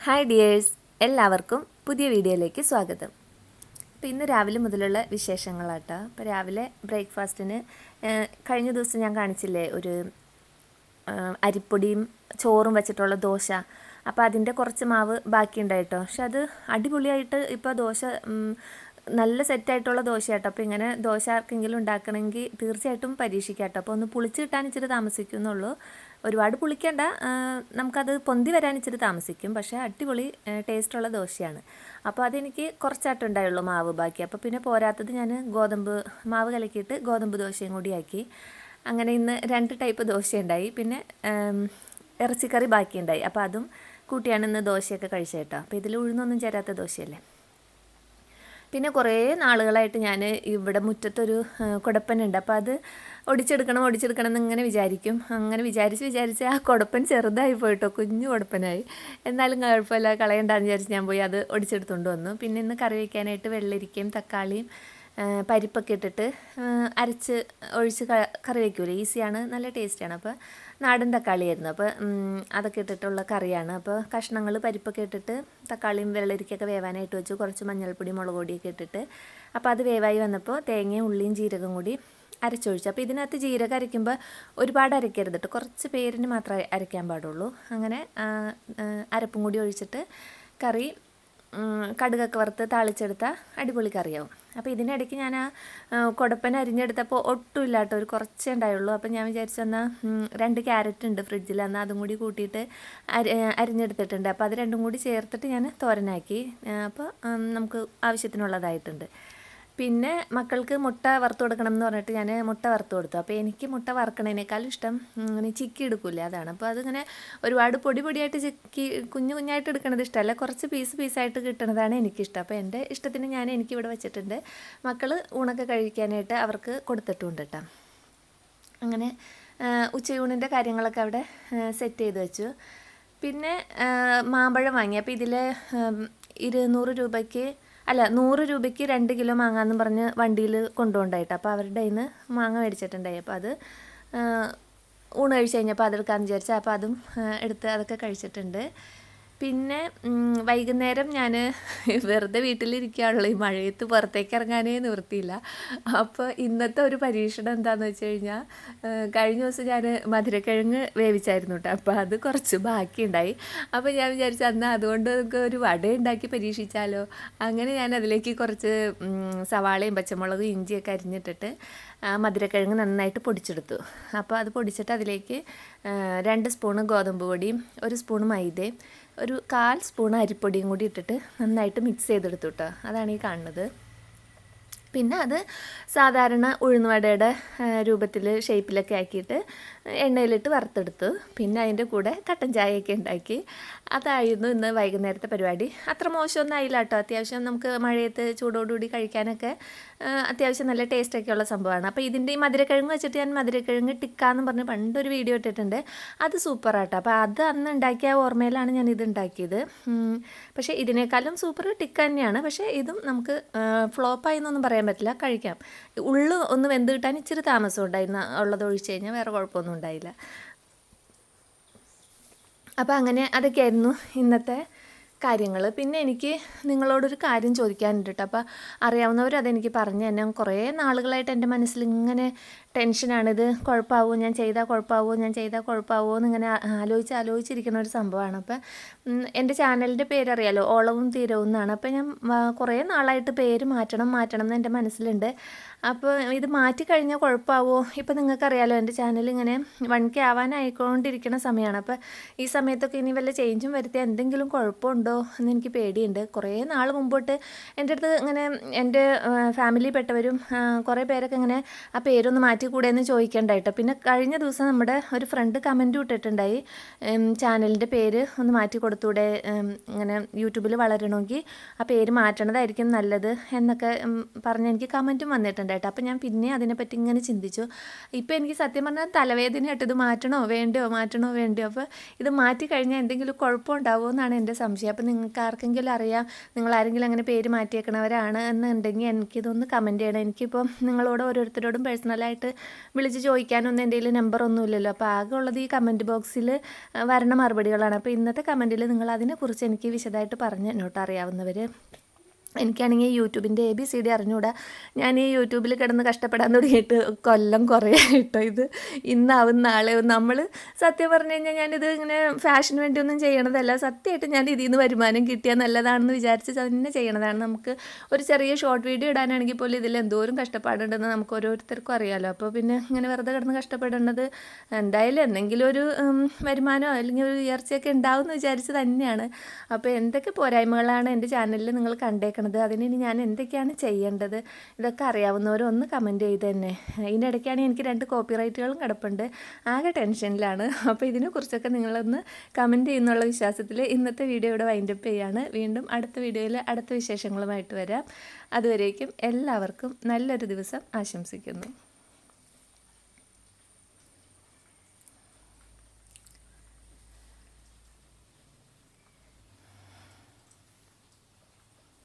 Hi dears, എല്ലാവർക്കും പുതിയ വീഡിയോയിലേക്ക് സ്വാഗതം. അപ്പോൾ ഇന്ന് രാവിലെ മുതലുള്ള വിശേഷങ്ങളാട്ടോ. അപ്പോൾ രാവിലെ ബ്രേക്ക്ഫാസ്റ്റിന് കഴിഞ്ഞ ദിവസം ഞാൻ കാണിച്ചില്ലേ ഒരു അരിപ്പൊടിയും ചോറും വെച്ചിട്ടുള്ള ദോശ. അപ്പോൾ അതിൻ്റെ കുറച്ച് മാവ് ബാക്കിയുണ്ടായിട്ടോ. പക്ഷെ അത് അടിപൊളിയായിട്ട് ഇപ്പോൾ ദോശ നല്ല സെറ്റായിട്ടുള്ള ദോശയാട്ടോ. അപ്പോൾ ഇങ്ങനെ ദോശ ആർക്കെങ്കിലും ഉണ്ടാക്കണമെങ്കിൽ തീർച്ചയായിട്ടും പരീക്ഷിക്കാം കേട്ടോ. അപ്പോൾ ഒന്ന് പുളിച്ച് കിട്ടാൻ ഇച്ചിരി താമസിക്കുന്നുള്ളൂ. ഒരുപാട് പുളിക്കേണ്ട, നമുക്കത് പൊന്തി വരാൻ ഇച്ചിരി താമസിക്കും. പക്ഷേ അടിപൊളി ടേസ്റ്റുള്ള ദോശയാണ്. അപ്പോൾ അതെനിക്ക് കുറച്ചായിട്ട് ഉണ്ടായുള്ളൂ മാവ് ബാക്കി. അപ്പോൾ പിന്നെ പോരാത്തത് ഞാൻ ഗോതമ്പ് മാവ് കലക്കിയിട്ട് ഗോതമ്പ് ദോശയും കൂടി ആക്കി. അങ്ങനെ ഇന്ന് 2 ടൈപ്പ് ദോശയുണ്ടായി. പിന്നെ ഇറച്ചിക്കറി ബാക്കിയുണ്ടായി. അപ്പോൾ അതും കൂട്ടിയാണ് ഇന്ന് ദോശയൊക്കെ കഴിച്ചേട്ടോ. അപ്പോൾ ഇതിൽ ഉഴുന്നൊന്നും ചേരാത്ത ദോശയല്ലേ. പിന്നെ കുറേ നാളുകളായിട്ട് ഞാൻ ഇവിടെ മുറ്റത്തൊരു കുടപ്പനുണ്ട്. അപ്പോൾ അത് ഒടിച്ചെടുക്കണം എന്ന് ഇങ്ങനെ വിചാരിക്കും. അങ്ങനെ വിചാരിച്ച് ആ കുടപ്പൻ ചെറുതായി പോയിട്ടോ, കുഞ്ഞു കുടപ്പനായി. എന്നാലും കുഴപ്പമില്ല, കളയണ്ടെന്ന് വിചാരിച്ച് ഞാൻ പോയി അത് ഒടിച്ചെടുത്തുകൊണ്ട് വന്നു. പിന്നെ ഇന്ന് കറി വയ്ക്കാനായിട്ട് വെള്ളരിക്കയും തക്കാളിയും പരിപ്പൊക്കെ ഇട്ടിട്ട് അരച്ച് ഒഴിച്ച് കറി വയ്ക്കൂലേ, ഈസിയാണ്, നല്ല ടേസ്റ്റാണ്. അപ്പോൾ നാടൻ തക്കാളിയായിരുന്നു. അപ്പോൾ അതൊക്കെ ഇട്ടിട്ടുള്ള കറിയാണ്. അപ്പോൾ കഷ്ണങ്ങൾ പരിപ്പൊക്കെ ഇട്ടിട്ട് തക്കാളിയും വെള്ളരിക്കൊക്കെ വേവാനായിട്ട് വെച്ചു. കുറച്ച് മഞ്ഞൾപ്പൊടി മുളക് പൊടിയൊക്കെ ഇട്ടിട്ട് അപ്പോൾ അത് വേവായി വന്നപ്പോൾ തേങ്ങയും ഉള്ളിയും ജീരകം കൂടി അരച്ചൊഴിച്ചു. അപ്പോൾ ഇതിനകത്ത് ജീരകം അരയ്ക്കുമ്പോൾ ഒരുപാട് അരയ്ക്കരുത് കേട്ടോ, കുറച്ച് പേരിന് മാത്രമേ അരയ്ക്കാൻ പാടുള്ളൂ. അങ്ങനെ അരപ്പും കൂടി ഒഴിച്ചിട്ട് കറി കടുകൊക്കെ വറുത്ത് താളിച്ചെടുത്ത അടിപൊളി കറിയാവും. അപ്പോൾ ഇതിനിടയ്ക്ക് ഞാൻ കുടപ്പന അരിഞ്ഞെടുത്തപ്പോൾ ഒട്ടുമില്ല കേട്ടോ, ഒരു കുറച്ചേ ഉണ്ടായുള്ളൂ. അപ്പോൾ ഞാൻ വിചാരിച്ചു എന്നാൽ 2 ക്യാരറ്റ് ഉണ്ട് ഫ്രിഡ്ജിൽ, എന്നാൽ അതും കൂടി കൂട്ടിയിട്ട് അരിഞ്ഞെടുത്തിട്ടുണ്ട്. അപ്പോൾ അത് രണ്ടും കൂടി ചേർത്തിട്ട് ഞാൻ തോരനാക്കി. അപ്പോൾ നമുക്ക് ആവശ്യത്തിനുള്ളതായിട്ടുണ്ട്. പിന്നെ മക്കൾക്ക് മുട്ട വറുത്ത് കൊടുക്കണം എന്ന് പറഞ്ഞിട്ട് ഞാൻ മുട്ട വറുത്ത് കൊടുത്തു. അപ്പോൾ എനിക്ക് മുട്ട വറുക്കണതിനേക്കാളും ഇഷ്ടം ഇങ്ങനെ ചിക്കി എടുക്കില്ല, അതാണ്. അപ്പോൾ അതിങ്ങനെ ഒരുപാട് പൊടിയായിട്ട് ചിക്കി കുഞ്ഞായിട്ട് എടുക്കണത് ഇഷ്ടമല്ല, കുറച്ച് പീസായിട്ട് കിട്ടണതാണ് എനിക്കിഷ്ടം. അപ്പോൾ എൻ്റെ ഇഷ്ടത്തിന് ഞാൻ എനിക്കിവിടെ വെച്ചിട്ടുണ്ട്. മക്കൾ ഊണൊക്കെ കഴിക്കാനായിട്ട് അവർക്ക് കൊടുത്തിട്ടുണ്ട് കേട്ടോ. അങ്ങനെ ഉച്ചയൂണിൻ്റെ കാര്യങ്ങളൊക്കെ അവിടെ സെറ്റ് ചെയ്ത് വെച്ചു. പിന്നെ മാമ്പഴം വാങ്ങി. അപ്പോൾ ഇതിൽ 100 രൂപയ്ക്ക് 2 കിലോ മാങ്ങാന്നും പറഞ്ഞ് വണ്ടിയിൽ കൊണ്ടുപോണ്ടായിട്ട്. അപ്പോൾ അവരുടെ കയ്യിൽ നിന്ന് മാങ്ങ മേടിച്ചിട്ടുണ്ടായി. അപ്പോൾ അത് ഊണ് കഴിച്ച് കഴിഞ്ഞപ്പോൾ അതെടുക്കാമെന്ന് വിചാരിച്ചാൽ അപ്പോൾ അതും എടുത്ത് അതൊക്കെ കഴിച്ചിട്ടുണ്ട്. പിന്നെ വൈകുന്നേരം ഞാൻ വെറുതെ വീട്ടിലിരിക്കുകയാണല്ലോ, ഈ മഴയത്ത് പുറത്തേക്ക് ഇറങ്ങാനേ നിവൃത്തിയില്ല. അപ്പോൾ ഇന്നത്തെ ഒരു പരീക്ഷണം എന്താണെന്ന് വെച്ച് കഴിഞ്ഞാൽ, കഴിഞ്ഞ ദിവസം ഞാൻ മധുരക്കിഴങ്ങ് വേവിച്ചായിരുന്നു കേട്ടോ. അപ്പോൾ അത് കുറച്ച് ബാക്കിയുണ്ടായി. അപ്പോൾ ഞാൻ വിചാരിച്ചു എന്നാൽ അതുകൊണ്ട് നമുക്ക് ഒരു വട ഉണ്ടാക്കി പരീക്ഷിച്ചാലോ. അങ്ങനെ ഞാൻ അതിലേക്ക് കുറച്ച് സവാളയും പച്ചമുളകും ഇഞ്ചിയൊക്കെ അരിഞ്ഞിട്ടിട്ട് മധുരക്കിഴങ്ങ് നന്നായിട്ട് പൊടിച്ചെടുത്തു. അപ്പോൾ അത് പൊടിച്ചിട്ട് അതിലേക്ക് 2 സ്പൂണ് ഗോതമ്പ് പൊടിയും 1 സ്പൂണ് മൈദയും 1/4 സ്പൂൺ അരിപ്പൊടിയും കൂടി ഇട്ടിട്ട് നന്നായിട്ട് മിക്സ് ചെയ്തെടുത്തു കേട്ടോ. അതാണ് ഈ കാണുന്നത്. പിന്നെ അത് സാധാരണ ഉഴുന്നുവടയുടെ രൂപത്തിൽ ഷേപ്പിലൊക്കെ ആക്കിയിട്ട് എണ്ണയിലിട്ട് വറുത്തെടുത്തു. പിന്നെ അതിൻ്റെ കൂടെ കട്ടൻ ചായയൊക്കെ ഉണ്ടാക്കി. അതായിരുന്നു ഇന്ന് വൈകുന്നേരത്തെ പരിപാടി. അത്ര മോശമൊന്നും ആയില്ല കേട്ടോ. അത്യാവശ്യം നമുക്ക് മഴയത്ത് ചൂടോടുകൂടി കഴിക്കാനൊക്കെ അത്യാവശ്യം നല്ല ടേസ്റ്റൊക്കെ ഉള്ള സംഭവമാണ്. അപ്പോൾ ഇതിൻ്റെ ഈ മധുരക്കിഴങ്ങ് വെച്ചിട്ട് ഞാൻ മധുരക്കിഴങ്ങ് ടിക്കാന്ന് പറഞ്ഞ് പണ്ടൊരു വീഡിയോ ഇട്ടിട്ടുണ്ട്. അത് സൂപ്പറാട്ടോ. അപ്പോൾ അത് അന്ന് ഉണ്ടാക്കിയ ഓർമ്മയിലാണ് ഞാൻ ഇത് ഉണ്ടാക്കിയത്. പക്ഷേ ഇതിനേക്കാളും സൂപ്പർ ടിക്ക തന്നെയാണ്. പക്ഷേ ഇതും നമുക്ക് ഫ്ലോപ്പായി എന്നൊന്നും പറയാൻ പറ്റില്ല, കഴിക്കാം. ഉള്ളു ഒന്ന് വെന്ത് കിട്ടാൻ ഇച്ചിരി താമസം ഉണ്ടായിരുന്നു, ഉള്ളത് ഒഴിച്ച് കഴിഞ്ഞാൽ വേറെ കുഴപ്പമൊന്നും ഉണ്ടായില്ല. അപ്പോൾ അങ്ങനെ അതൊക്കെയായിരുന്നു ഇന്നത്തെ കാര്യങ്ങൾ. പിന്നെ എനിക്ക് നിങ്ങളോടൊരു കാര്യം ചോദിക്കാനുണ്ട് കേട്ടോ. അപ്പോൾ അറിയാവുന്നവർ അതെനിക്ക് പറഞ്ഞു തന്നെ. കുറേ നാളുകളായിട്ട് എൻ്റെ മനസ്സിൽ ഇങ്ങനെ ടെൻഷനാണിത്, കുഴപ്പമാവുമോ, ഞാൻ ചെയ്താൽ കുഴപ്പമാവുമോ എന്നിങ്ങനെ ആലോചിച്ചിരിക്കുന്ന ഒരു സംഭവമാണ്. അപ്പം എൻ്റെ ചാനലിൻ്റെ പേരറിയാലോ, ഓളവും തീരവും എന്നാണ്. അപ്പോൾ ഞാൻ കുറേ നാളായിട്ട് പേര് മാറ്റണം എന്ന് എൻ്റെ മനസ്സിലുണ്ട്. അപ്പോൾ ഇത് മാറ്റിക്കഴിഞ്ഞാൽ കുഴപ്പമാവുമോ? ഇപ്പോൾ നിങ്ങൾക്കറിയാലോ എൻ്റെ ചാനൽ ഇങ്ങനെ 1K ആവാനായിക്കൊണ്ടിരിക്കുന്ന സമയമാണ്. അപ്പോൾ ഈ സമയത്തൊക്കെ ഇനി വല്ല ചേഞ്ചും വരുത്തിയാൽ എന്തെങ്കിലും കുഴപ്പമുണ്ടോ എന്ന് എനിക്ക് പേടിയുണ്ട്. കുറേ നാൾ മുമ്പോട്ട് എൻ്റെ അടുത്ത് ഇങ്ങനെ എൻ്റെ ഫാമിലിയിൽപ്പെട്ടവരും കുറേ പേരൊക്കെ ഇങ്ങനെ ആ പേരൊന്ന് മാറ്റിക്കൂടെ എന്ന് ചോദിക്കേണ്ടായിട്ടോ. പിന്നെ കഴിഞ്ഞ ദിവസം നമ്മുടെ ഒരു ഫ്രണ്ട് കമൻറ്റ് ഇട്ടിട്ടുണ്ടായി, ചാനലിൻ്റെ പേര് ഒന്ന് മാറ്റി കൊടുത്തൂടെ, ഇങ്ങനെ യൂട്യൂബിൽ വളരണമെങ്കിൽ ആ പേര് മാറ്റണതായിരിക്കും നല്ലത് എന്നൊക്കെ പറഞ്ഞ് എനിക്ക് കമൻറ്റും വന്നിട്ടുണ്ട്. കേട്ടോ. അപ്പോൾ ഞാൻ പിന്നെ അതിനെപ്പറ്റി ഇങ്ങനെ ചിന്തിച്ചു. ഇപ്പോൾ എനിക്ക് സത്യം പറഞ്ഞാൽ തലവേദനയായിട്ട് ഇത് മാറ്റണോ വേണ്ടയോ. അപ്പോൾ ഇത് മാറ്റി കഴിഞ്ഞാൽ എന്തെങ്കിലും കുഴപ്പമുണ്ടാവുമോ എന്നാണ് എൻ്റെ സംശയം. അപ്പോൾ നിങ്ങൾക്ക് ആർക്കെങ്കിലും അറിയാം, നിങ്ങൾ ആരെങ്കിലും അങ്ങനെ പേര് മാറ്റിയേക്കണവരാണ് എന്നുണ്ടെങ്കിൽ എനിക്കിതൊന്ന് കമൻറ്റ് ചെയ്യണം. എനിക്കിപ്പോൾ നിങ്ങളോട് ഓരോരുത്തരോടും പേഴ്സണലായിട്ട് വിളിച്ച് ചോദിക്കാനൊന്നും എൻ്റെ കയ്യിൽ നമ്പറൊന്നുമില്ലല്ലോ. അപ്പോൾ ആകെ ഉള്ളത് ഈ കമൻറ്റ് ബോക്സിൽ വരണ മറുപടികളാണ്. അപ്പോൾ ഇന്നത്തെ കമൻറ്റിൽ നിങ്ങൾ അതിനെക്കുറിച്ച് എനിക്ക് വിശദമായിട്ട് പറഞ്ഞ് എന്നോട്ട് അറിയാവുന്നവർ. എനിക്കാണെങ്കിൽ യൂട്യൂബിൻ്റെ ABCD അറിഞ്ഞുകൂടാ. ഞാൻ ഈ യൂട്യൂബിൽ കിടന്ന് കഷ്ടപ്പെടാൻ തുടങ്ങിയിട്ട് കൊല്ലം കുറേ ആയിട്ടോ. ഇത് ഇന്നാവും നാളെയാവും. നമ്മൾ സത്യം പറഞ്ഞു കഴിഞ്ഞാൽ ഞാനിത് ഇങ്ങനെ ഫാഷന് വേണ്ടിയൊന്നും ചെയ്യണതല്ല. സത്യമായിട്ട് ഞാൻ ഇതിൽ നിന്ന് വരുമാനം കിട്ടിയാൽ നല്ലതാണെന്ന് വിചാരിച്ച് തന്നെ ചെയ്യണതാണ്. നമുക്ക് ഒരു ചെറിയ ഷോർട്ട് വീഡിയോ ഇടാനാണെങ്കിൽ പോലും ഇതിൽ എന്തോരം കഷ്ടപ്പാടുണ്ടെന്ന് നമുക്ക് ഓരോരുത്തർക്കും അറിയാമല്ലോ. അപ്പോൾ പിന്നെ ഇങ്ങനെ വെറുതെ കിടന്ന് കഷ്ടപ്പെടേണ്ടത് എന്തായാലും എന്തെങ്കിലും ഒരു വരുമാനമോ അല്ലെങ്കിൽ ഒരു ഉയർച്ചയൊക്കെ ഉണ്ടാവും എന്ന് വിചാരിച്ച് തന്നെയാണ്. അപ്പോൾ എന്തൊക്കെ പോരായ്മകളാണ് എൻ്റെ ചാനലിൽ നിങ്ങൾ കണ്ടേക്കുന്നത്, അതിന് ഇനി ഞാൻ എന്തൊക്കെയാണ് ചെയ്യേണ്ടത്, ഇതൊക്കെ അറിയാവുന്നവരൊന്ന് കമൻറ്റ് ചെയ്ത് തന്നെ. ഇതിനിടയ്ക്കാണെങ്കിൽ എനിക്ക് 2 കോപ്പിറൈറ്റുകളും കിടപ്പുണ്ട്. ആകെ ടെൻഷനിലാണ്. അപ്പോൾ ഇതിനെക്കുറിച്ചൊക്കെ നിങ്ങളൊന്ന് കമൻറ്റ് ചെയ്യുന്നുള്ള വിശ്വാസത്തിൽ ഇന്നത്തെ വീഡിയോ ഇവിടെ വൈൻഡപ്പ് ചെയ്യാണ്. വീണ്ടും അടുത്ത വീഡിയോയിൽ അടുത്ത വിശേഷങ്ങളുമായിട്ട് വരാം. അതുവരേക്കും എല്ലാവർക്കും നല്ലൊരു ദിവസം ആശംസിക്കുന്നു.